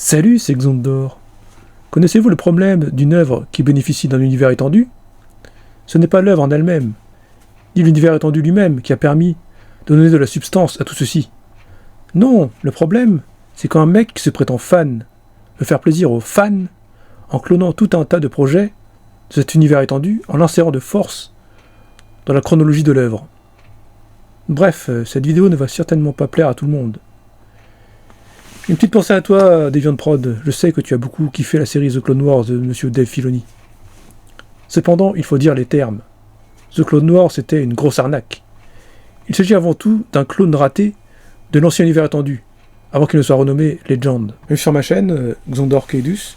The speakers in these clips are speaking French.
Salut, c'est Xondor. Connaissez-vous le problème d'une œuvre qui bénéficie d'un univers étendu? Ce n'est pas l'œuvre en elle-même, ni l'univers étendu lui-même qui a permis de donner de la substance à tout ceci. Non, le problème, c'est quand un mec qui se prétend fan veut faire plaisir aux fans en clonant tout un tas de projets de cet univers étendu en l'insérant de force dans la chronologie de l'œuvre. Bref, cette vidéo ne va certainement pas plaire à tout le monde. Une petite pensée à toi, DeviantProd. Je sais que tu as beaucoup kiffé la série The Clone Wars de Monsieur Dave Filoni. Cependant, il faut dire les termes. The Clone Wars, c'était une grosse arnaque. Il s'agit avant tout d'un clone raté de l'ancien univers étendu, avant qu'il ne soit renommé Legend. Même sur ma chaîne, Xondor Keidus.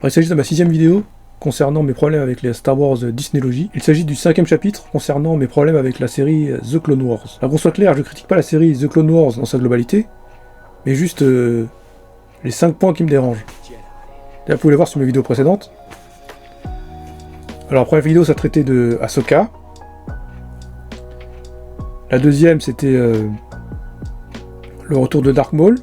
Il s'agit de ma 6ème vidéo concernant mes problèmes avec les Star Wars Disneylogie. Il s'agit du 5ème chapitre concernant mes problèmes avec la série The Clone Wars. Alors qu'on soit clair, je critique pas la série The Clone Wars dans sa globalité, mais juste les 5 points qui me dérangent. Là, vous pouvez les voir sur mes vidéos précédentes. Alors la première vidéo, ça traitait de Ahsoka. La deuxième, c'était le retour de Dark Maul.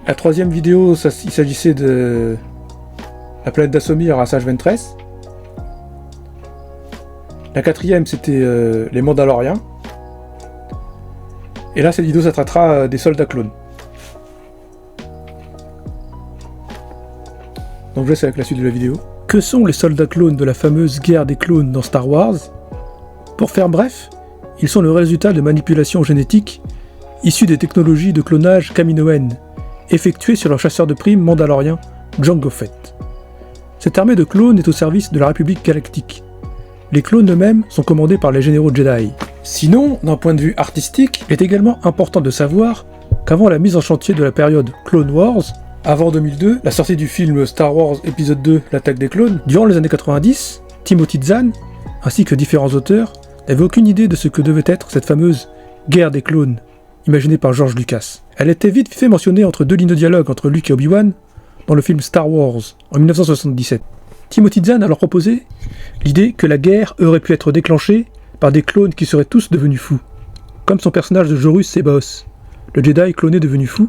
La troisième vidéo, il s'agissait de la planète d'Assomir à Sage Ventress. La quatrième, c'était les Mandaloriens. Et là, cette vidéo, ça traitera des soldats clones. Donc je laisse avec la suite de la vidéo. Que sont les soldats clones de la fameuse guerre des clones dans Star Wars? Pour faire bref, ils sont le résultat de manipulations génétiques issues des technologies de clonage Kaminoan, effectué sur leur chasseur de primes mandalorien, Jango Fett. Cette armée de clones est au service de la République Galactique. Les clones eux-mêmes sont commandés par les généraux Jedi. Sinon, d'un point de vue artistique, il est également important de savoir qu'avant la mise en chantier de la période Clone Wars, avant 2002, la sortie du film Star Wars épisode 2, l'attaque des clones, durant les années 90, Timothy Zahn, ainsi que différents auteurs, n'avaient aucune idée de ce que devait être cette fameuse guerre des clones, imaginée par George Lucas. Elle était vite fait mentionnée entre deux lignes de dialogue entre Luke et Obi-Wan dans le film Star Wars en 1977. Timothy Zahn a alors proposé l'idée que la guerre aurait pu être déclenchée par des clones qui seraient tous devenus fous, comme son personnage de Jorus Sebos, le Jedi cloné devenu fou.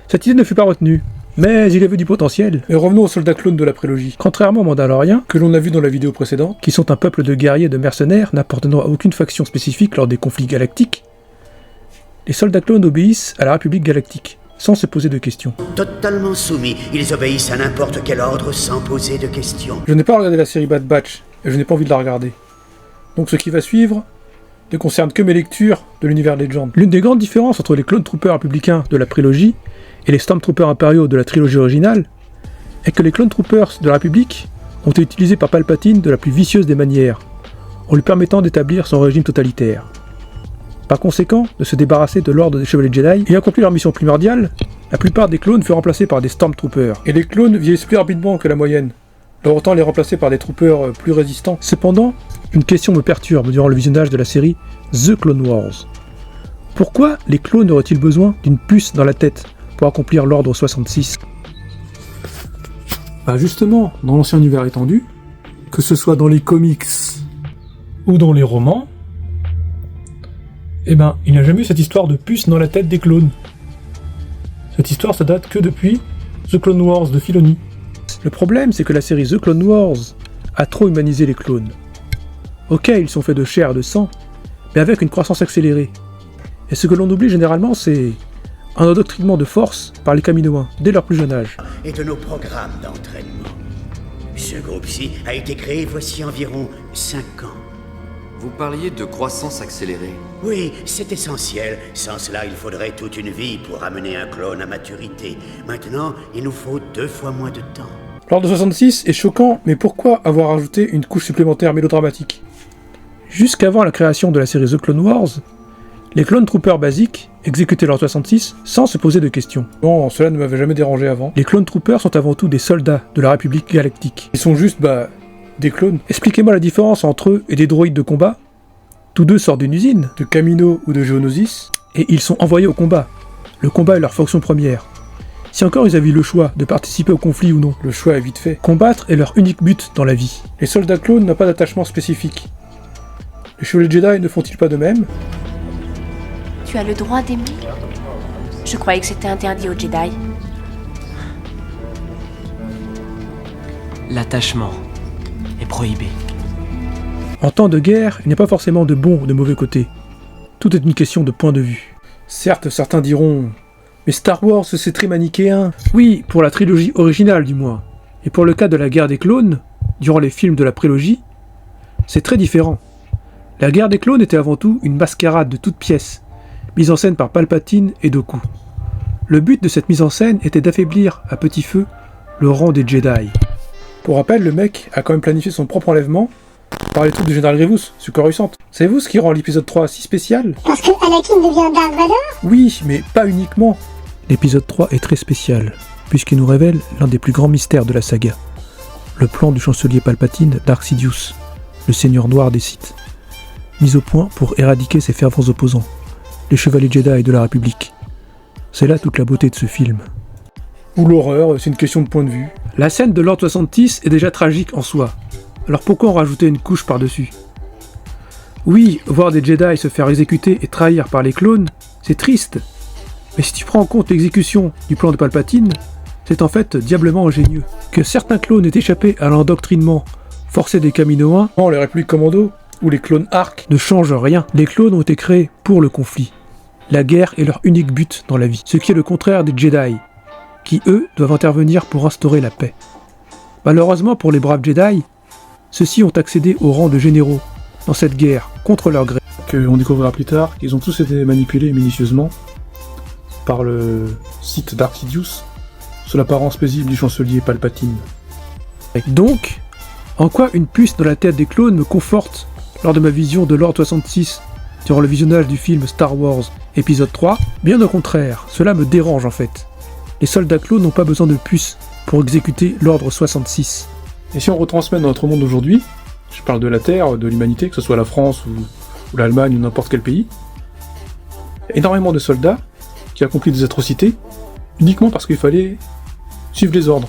Cette idée ne fut pas retenue, mais il avait du potentiel. Et revenons aux soldats clones de la prélogie. Contrairement aux Mandaloriens, que l'on a vu dans la vidéo précédente, qui sont un peuple de guerriers et de mercenaires n'appartenant à aucune faction spécifique lors des conflits galactiques, les soldats clones obéissent à la République Galactique, sans se poser de questions. Totalement soumis, ils obéissent à n'importe quel ordre sans poser de questions. Je n'ai pas regardé la série Bad Batch, et je n'ai pas envie de la regarder. Donc ce qui va suivre ne concerne que mes lectures de l'univers Legend. L'une des grandes différences entre les clone troopers républicains de la prélogie et les Stormtroopers impériaux de la trilogie originale est que les clone troopers de la République ont été utilisés par Palpatine de la plus vicieuse des manières, en lui permettant d'établir son régime totalitaire. Par conséquent, de se débarrasser de l'ordre des Chevaliers Jedi et accomplir leur mission primordiale, la plupart des clones furent remplacés par des Stormtroopers. Et les clones vieillissent plus rapidement que la moyenne, leur autant les remplacer par des troopers plus résistants. Cependant, une question me perturbe durant le visionnage de la série The Clone Wars. Pourquoi les clones auraient-ils besoin d'une puce dans la tête pour accomplir l'ordre 66? Bah justement, dans l'ancien univers étendu, que ce soit dans les comics ou dans les romans, eh ben, il n'y a jamais eu cette histoire de puce dans la tête des clones. Cette histoire, ça date que depuis The Clone Wars de Filoni. Le problème, c'est que la série The Clone Wars a trop humanisé les clones. Ok, ils sont faits de chair et de sang, mais avec une croissance accélérée. Et ce que l'on oublie généralement, c'est un endoctrinement de force par les Kaminoans, dès leur plus jeune âge. Et de nos programmes d'entraînement. Ce groupe-ci a été créé voici environ 5 ans. Vous parliez de croissance accélérée. Oui, c'est essentiel. Sans cela, il faudrait toute une vie pour amener un clone à maturité. Maintenant, il nous faut 2 fois moins de temps. L'ordre 66 est choquant, mais pourquoi avoir ajouté une couche supplémentaire mélodramatique? Jusqu'avant la création de la série The Clone Wars, Les clone troopers basiques exécutaient l'Ordre 66 sans se poser de questions. Bon, cela ne m'avait jamais dérangé avant. Les clone troopers sont avant tout des soldats de la République Galactique. Ils sont juste, des clones. Expliquez-moi la différence entre eux et des droïdes de combat. Tous deux sortent d'une usine, de Kamino ou de Geonosis, et ils sont envoyés au combat. Le combat est leur fonction première. Si encore ils avaient eu le choix de participer au conflit ou non, le choix est vite fait. Combattre est leur unique but dans la vie. Les soldats clones n'ont pas d'attachement spécifique. Les chevaliers Jedi ne font-ils pas de même? Tu as le droit d'aimer? Je croyais que c'était interdit aux Jedi. L'attachement est prohibé. En temps de guerre, il n'y a pas forcément de bon ou de mauvais côté. Tout est une question de point de vue. Certes, certains diront « Mais Star Wars, c'est très manichéen !» Oui, pour la trilogie originale du moins. Et pour le cas de la guerre des clones, durant les films de la prélogie, c'est très différent. La guerre des clones était avant tout une mascarade de toutes pièces, mise en scène par Palpatine et Dooku. Le but de cette mise en scène était d'affaiblir à petit feu le rang des Jedi. Pour rappel, le mec a quand même planifié son propre enlèvement par les troupes du général Grievous, ce Coruscant. Savez-vous ce qui rend l'épisode 3 si spécial? Parce que Anakin devient Darth Vader? Oui, mais pas uniquement. L'épisode 3 est très spécial, puisqu'il nous révèle l'un des plus grands mystères de la saga. Le plan du chancelier Palpatine, Dark Sidious, le seigneur noir des Sith, mis au point pour éradiquer ses fervents opposants, les chevaliers Jedi de la République. C'est là toute la beauté de ce film. Ou l'horreur, c'est une question de point de vue. La scène de l'Ordre 66 est déjà tragique en soi. Alors pourquoi en rajouter une couche par-dessus? Oui, voir des Jedi se faire exécuter et trahir par les clones, c'est triste. Mais si tu prends en compte l'exécution du plan de Palpatine, c'est en fait diablement ingénieux. Que certains clones aient échappé à l'endoctrinement forcé des Kaminoans, les Républiques Commando, ou les clones ARC, ne change rien. Les clones ont été créés pour le conflit. La guerre est leur unique but dans la vie, ce qui est le contraire des Jedi, qui eux doivent intervenir pour instaurer la paix. Malheureusement pour les braves Jedi, ceux-ci ont accédé au rang de généraux dans cette guerre contre leur gré. On découvrira plus tard qu'ils ont tous été manipulés minutieusement par le Sith Dark Sidious sous l'apparence paisible du chancelier Palpatine. Donc, en quoi une puce dans la tête des clones me conforte lors de ma vision de l'Ordre 66 durant le visionnage du film Star Wars épisode 3? Bien au contraire, cela me dérange en fait. Les soldats clones n'ont pas besoin de puces pour exécuter l'Ordre 66. Et si on retransmet dans notre monde aujourd'hui, je parle de la Terre, de l'humanité, que ce soit la France ou l'Allemagne ou n'importe quel pays, il y a énormément de soldats qui accomplissent des atrocités uniquement parce qu'il fallait suivre les ordres.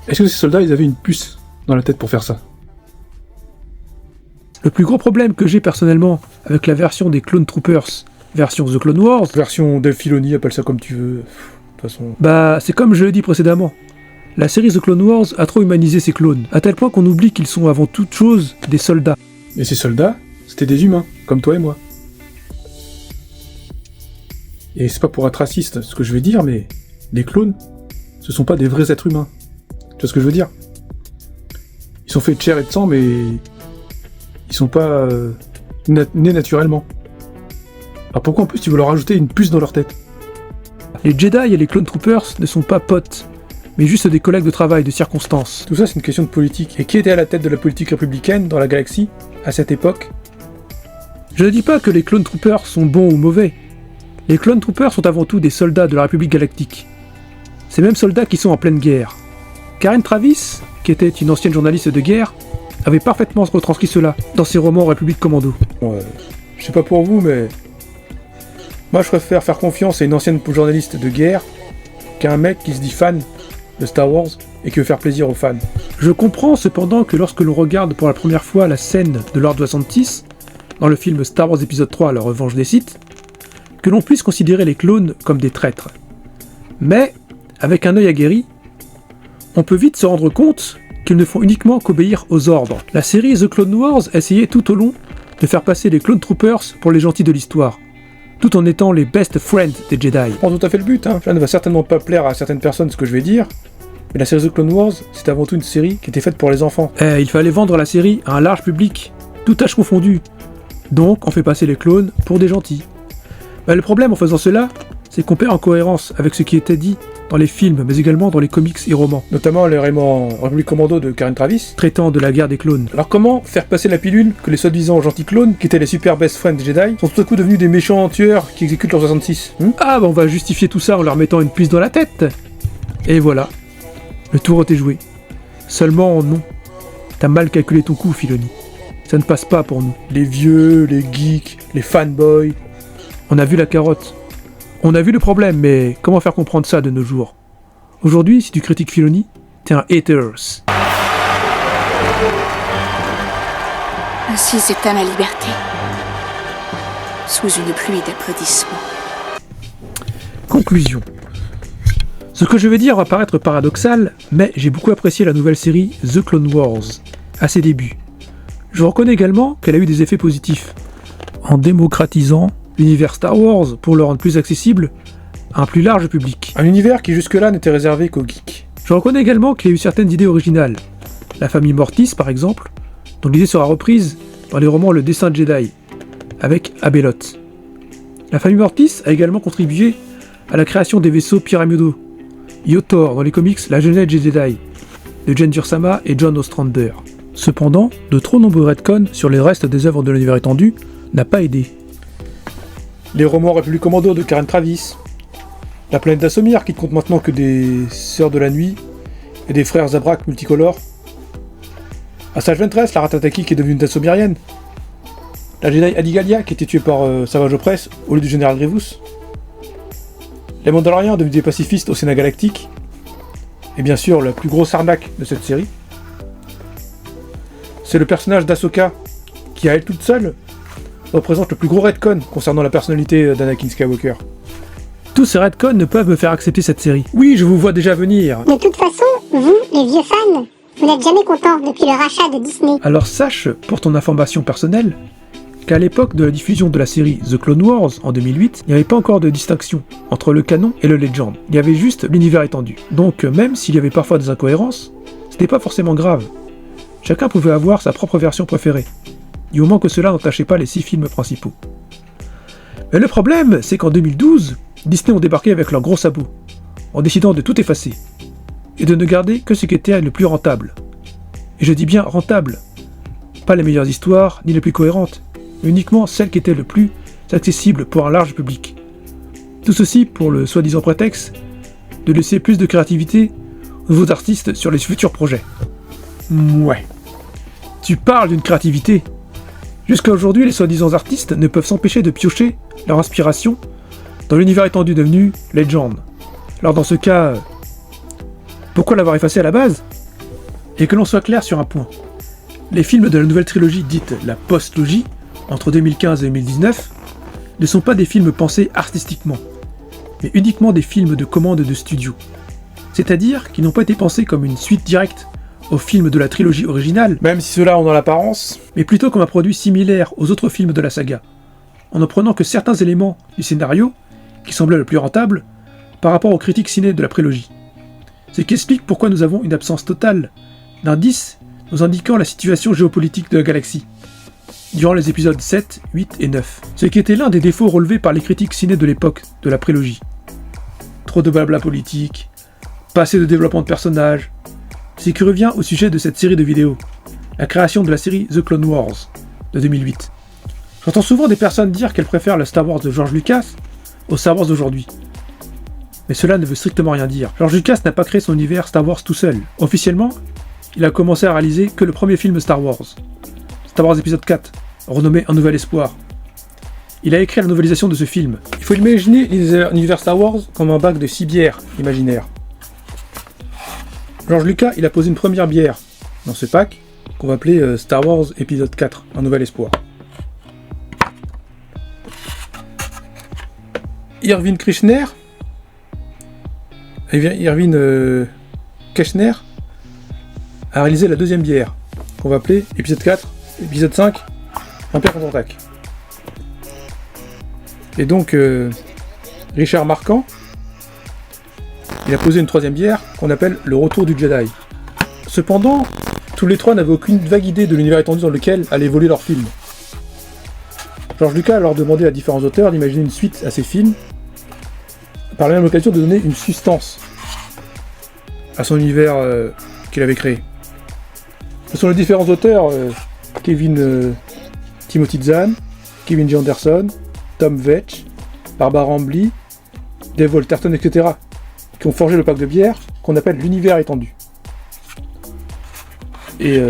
Est-ce que ces soldats, ils avaient une puce dans la tête pour faire ça? Le plus gros problème que j'ai personnellement avec la version des Clone Troopers, version The Clone Wars, version Dave Filoni, appelle ça comme tu veux, de toute façon... c'est comme je l'ai dit précédemment. La série The Clone Wars a trop humanisé ses clones, à tel point qu'on oublie qu'ils sont avant toute chose des soldats. Et ces soldats, c'était des humains, comme toi et moi. Et c'est pas pour être raciste ce que je vais dire, mais les clones, ce sont pas des vrais êtres humains. Tu vois ce que je veux dire? Ils sont faits de chair et de sang, mais ils sont pas nés naturellement. Alors pourquoi en plus tu veux leur rajouter une puce dans leur tête? Les Jedi et les Clone Troopers ne sont pas potes, mais juste des collègues de travail, de circonstances. Tout ça c'est une question de politique. Et qui était à la tête de la politique républicaine dans la galaxie, à cette époque? Je ne dis pas que les Clone Troopers sont bons ou mauvais. Les Clone Troopers sont avant tout des soldats de la République Galactique. Ces mêmes soldats qui sont en pleine guerre. Karen Traviss, qui était une ancienne journaliste de guerre, avait parfaitement retranscrit cela dans ses romans République Commando. Je sais pas pour vous, mais moi je préfère faire confiance à une ancienne journaliste de guerre qu'à un mec qui se dit fan de Star Wars et qui veut faire plaisir aux fans. Je comprends cependant que lorsque l'on regarde pour la première fois la scène de l'Ordre 66, dans le film Star Wars épisode 3, La Revanche des Sith, que l'on puisse considérer les clones comme des traîtres. Mais, avec un œil aguerri, on peut vite se rendre compte qu'ils ne font uniquement qu'obéir aux ordres. La série The Clone Wars essayait tout au long de faire passer les Clone Troopers pour les gentils de l'histoire, tout en étant les best friends des Jedi. C'est tout à fait le but, Ça ne va certainement pas plaire à certaines personnes ce que je vais dire, mais la série The Clone Wars, c'est avant tout une série qui était faite pour les enfants. Il fallait vendre la série à un large public, tout âge confondu. Donc on fait passer les clones pour des gentils. Le problème en faisant cela, c'est qu'on perd en cohérence avec ce qui était dit dans les films, mais également dans les comics et romans. Notamment le roman République Commando de Karen Traviss, traitant de la guerre des clones. Alors comment faire passer la pilule que les soi-disant gentils clones, qui étaient les super best friends des Jedi, sont tout à coup devenus des méchants tueurs qui exécutent leurs 66 Ah bah on va justifier tout ça en leur mettant une puce dans la tête. Et voilà, le tour était joué. Seulement non, t'as mal calculé ton coup, Filoni. Ça ne passe pas pour nous. Les vieux, les geeks, les fanboys. On a vu la carotte. On a vu le problème, mais comment faire comprendre ça de nos jours? Aujourd'hui, si tu critiques Filoni, t'es un haters. Ainsi s'éteint la liberté, sous une pluie d'applaudissements. Conclusion. Ce que je vais dire va paraître paradoxal, mais j'ai beaucoup apprécié la nouvelle série The Clone Wars, à ses débuts. Je reconnais également qu'elle a eu des effets positifs, en démocratisant l'univers Star Wars pour le rendre plus accessible à un plus large public. Un univers qui jusque-là n'était réservé qu'aux geeks. Je reconnais également qu'il y a eu certaines idées originales. La famille Mortis, par exemple, dont l'idée sera reprise dans les romans Le Destin de Jedi, avec Abeloth. La famille Mortis a également contribué à la création des vaisseaux pyramidaux, Yotor dans les comics La Genèse des Jedi, de Jen Dursama et John Ostrander. Cependant, de trop nombreux retcons sur les restes des œuvres de l'univers étendu n'a pas aidé. Les romans République Commando de Karen Traviss, la planète d'Assomir qui ne compte maintenant que des Sœurs de la Nuit et des frères Zabrak multicolores, Asajj Ventress, la Ratataki qui est devenue une Dassomirienne, la Jedi Adigalia qui était tuée par Savage Opress au lieu du général Grievous, les Mandaloriens devenus des pacifistes au Sénat Galactique, et bien sûr la plus grosse arnaque de cette série, c'est le personnage d'Ahsoka qui à elle toute seule représente le plus gros retcon concernant la personnalité d'Anakin Skywalker. Tous ces retcons ne peuvent me faire accepter cette série. Oui, je vous vois déjà venir. De toute façon, vous, les vieux fans, vous n'êtes jamais contents depuis le rachat de Disney. Alors sache, pour ton information personnelle, qu'à l'époque de la diffusion de la série The Clone Wars en 2008, il n'y avait pas encore de distinction entre le canon et le legend. Il y avait juste l'univers étendu. Donc même s'il y avait parfois des incohérences, ce n'était pas forcément grave. Chacun pouvait avoir sa propre version préférée, du moment que cela n'entachait pas les 6 films principaux. Mais le problème, c'est qu'en 2012, Disney ont débarqué avec leurs gros sabots, en décidant de tout effacer, et de ne garder que ce qui était le plus rentable. Et je dis bien rentable, pas les meilleures histoires, ni les plus cohérentes, mais uniquement celles qui étaient le plus accessibles pour un large public. Tout ceci pour le soi-disant prétexte de laisser plus de créativité aux nouveaux artistes sur les futurs projets. Ouais. Tu parles d'une créativité. Jusqu'à aujourd'hui, les soi-disant artistes ne peuvent s'empêcher de piocher leur inspiration dans l'univers étendu devenu Legend. Alors dans ce cas, pourquoi l'avoir effacé à la base? Et que l'on soit clair sur un point. Les films de la nouvelle trilogie dite la post-logie, entre 2015 et 2019, ne sont pas des films pensés artistiquement, mais uniquement des films de commande de studio. C'est-à-dire qu'ils n'ont pas été pensés comme une suite directe aux films de la trilogie originale, même si ceux-là en ont l'apparence, mais plutôt comme un produit similaire aux autres films de la saga, en ne prenant que certains éléments du scénario, qui semblaient le plus rentable, par rapport aux critiques ciné de la prélogie. Ce qui explique pourquoi nous avons une absence totale d'indices nous indiquant la situation géopolitique de la galaxie, durant les épisodes 7, 8 et 9, ce qui était l'un des défauts relevés par les critiques ciné de l'époque de la prélogie. Trop de blabla politique, pas assez de développement de personnages, ce qui revient au sujet de cette série de vidéos, la création de la série The Clone Wars, de 2008. J'entends souvent des personnes dire qu'elles préfèrent le Star Wars de George Lucas au Star Wars d'aujourd'hui. Mais cela ne veut strictement rien dire. George Lucas n'a pas créé son univers Star Wars tout seul. Officiellement, il a commencé à réaliser que le premier film Star Wars. Star Wars épisode 4, renommé Un Nouvel Espoir. Il a écrit la novélisation de ce film. Il faut imaginer l'univers Star Wars comme un bac de 6 bières imaginaires. George Lucas, il a posé une première bière dans ce pack, qu'on va appeler Star Wars épisode 4, Un Nouvel Espoir. Irvin Kirchner a réalisé la deuxième bière, qu'on va appeler épisode 4, épisode 5, Empire contre-attaque. Et donc, Richard Marquand, il a posé une troisième bière, qu'on appelle le Retour du Jedi. Cependant, tous les trois n'avaient aucune vague idée de l'univers étendu dans lequel allait évoluer leur film. George Lucas a alors demandé à différents auteurs d'imaginer une suite à ces films, par la même occasion de donner une substance à son univers qu'il avait créé. Ce sont les différents auteurs, Timothy Zahn, Kevin J. Anderson, Tom Veitch, Barbara Hambly, Dave Walterton, etc., qui ont forgé le pack de bière qu'on appelle l'univers étendu. Et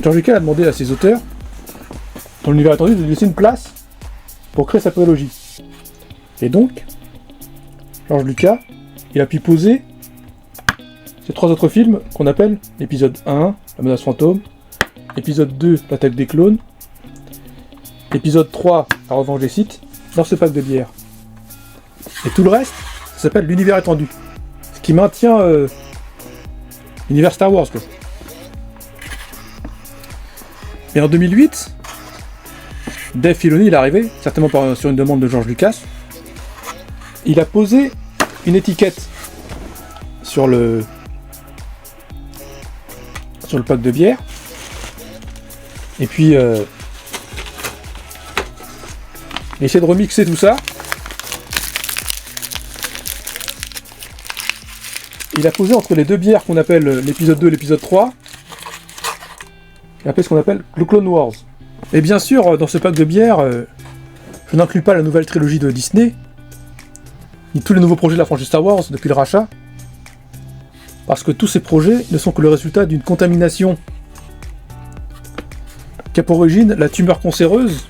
George Lucas a demandé à ses auteurs, dans l'univers étendu, de lui laisser une place pour créer sa prélogie. Et donc, George Lucas, il a pu poser ces 3 autres films qu'on appelle l'épisode 1, La menace fantôme, l'épisode 2, L'attaque des clones, l'épisode 3, La revanche des Sith, dans ce pack de bière. Et tout le reste, ça s'appelle l'univers étendu. Ce qui maintient l'univers Star Wars, quoi. Et en 2008, Dave Filoni, il est arrivé, certainement sur une demande de George Lucas. Il a posé une étiquette sur le pack de bière. Et puis, il a essayé de remixer tout ça. Il a posé entre les 2 bières qu'on appelle l'épisode 2 et l'épisode 3. Il a appelé ce qu'on appelle le Clone Wars. Et bien sûr, dans ce pack de bière, je n'inclus pas la nouvelle trilogie de Disney, ni tous les nouveaux projets de la franchise Star Wars depuis le rachat, parce que tous ces projets ne sont que le résultat d'une contamination qui a pour origine la tumeur cancéreuse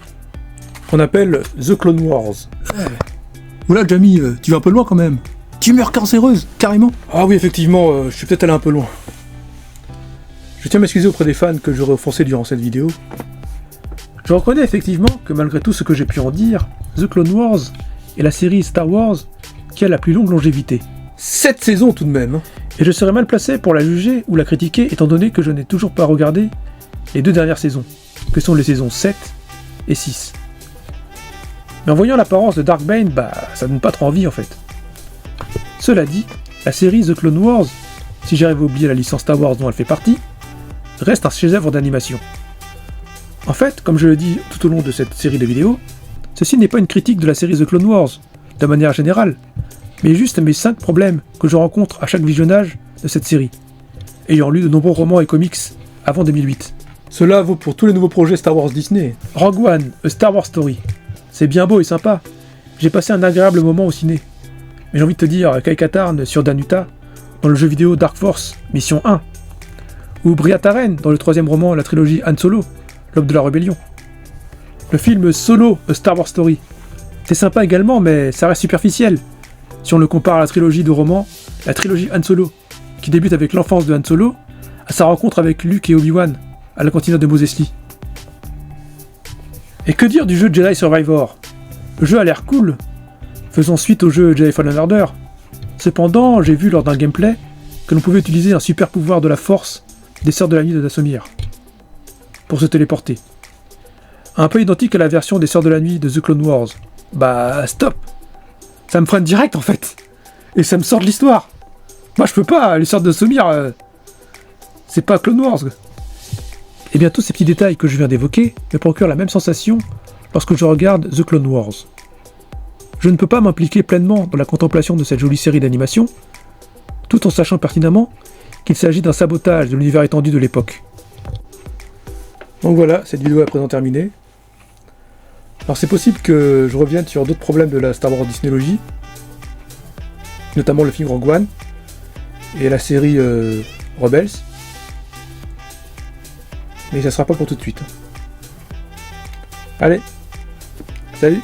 qu'on appelle The Clone Wars. Oula, Jamie, tu vas un peu loin quand même. Tumeur cancéreuse, carrément. Ah oui, effectivement, je suis peut-être allé un peu loin. Je tiens à m'excuser auprès des fans que j'aurais offensé durant cette vidéo. Je reconnais effectivement que malgré tout ce que j'ai pu en dire, The Clone Wars est la série Star Wars qui a la plus longue longévité. 7 saisons tout de même. Et je serais mal placé pour la juger ou la critiquer étant donné que je n'ai toujours pas regardé les 2 dernières saisons, que sont les saisons 7 et 6. Mais en voyant l'apparence de Dark Bane, ça donne pas trop envie en fait. Cela dit, la série The Clone Wars, si j'arrive à oublier la licence Star Wars dont elle fait partie, reste un chef-d'œuvre d'animation. En fait, comme je le dis tout au long de cette série de vidéos, ceci n'est pas une critique de la série The Clone Wars, de manière générale, mais juste mes 5 problèmes que je rencontre à chaque visionnage de cette série, ayant lu de nombreux romans et comics avant 2008. Cela vaut pour tous les nouveaux projets Star Wars Disney. Rogue One, A Star Wars Story. C'est bien beau et sympa, j'ai passé un agréable moment au ciné. Mais j'ai envie de te dire, Kai Katarn sur Danuta, dans le jeu vidéo Dark Force, Mission 1, ou Bria Taren dans le 3e roman de la trilogie Han Solo, L'aube de la rébellion. Le film Solo, A Star Wars Story. C'est sympa également, mais ça reste superficiel. Si on le compare à la trilogie de romans, la trilogie Han Solo, qui débute avec l'enfance de Han Solo, à sa rencontre avec Luke et Obi-Wan, à la cantina de Mos Eisley. Et que dire du jeu Jedi Survivor? Le jeu a l'air cool, faisant suite au jeu Jedi Fallen Order. Cependant, j'ai vu lors d'un gameplay que l'on pouvait utiliser un super pouvoir de la force des Sœurs de la Nuit de Dathomir pour se téléporter. Un peu identique à la version des Sœurs de la Nuit de The Clone Wars. Stop! Ça me freine direct en fait! Et ça me sort de l'histoire! Moi je peux pas, les Sœurs de Dathomir, c'est pas Clone Wars! Et bien tous ces petits détails que je viens d'évoquer me procurent la même sensation lorsque je regarde The Clone Wars. Je ne peux pas m'impliquer pleinement dans la contemplation de cette jolie série d'animation, tout en sachant pertinemment qu'il s'agit d'un sabotage de l'univers étendu de l'époque. Donc voilà, cette vidéo est à présent terminée. Alors c'est possible que je revienne sur d'autres problèmes de la Star Wars Disneylogie, notamment le film Rogue One et la série Rebels. Mais ça sera pas pour tout de suite. Allez, salut!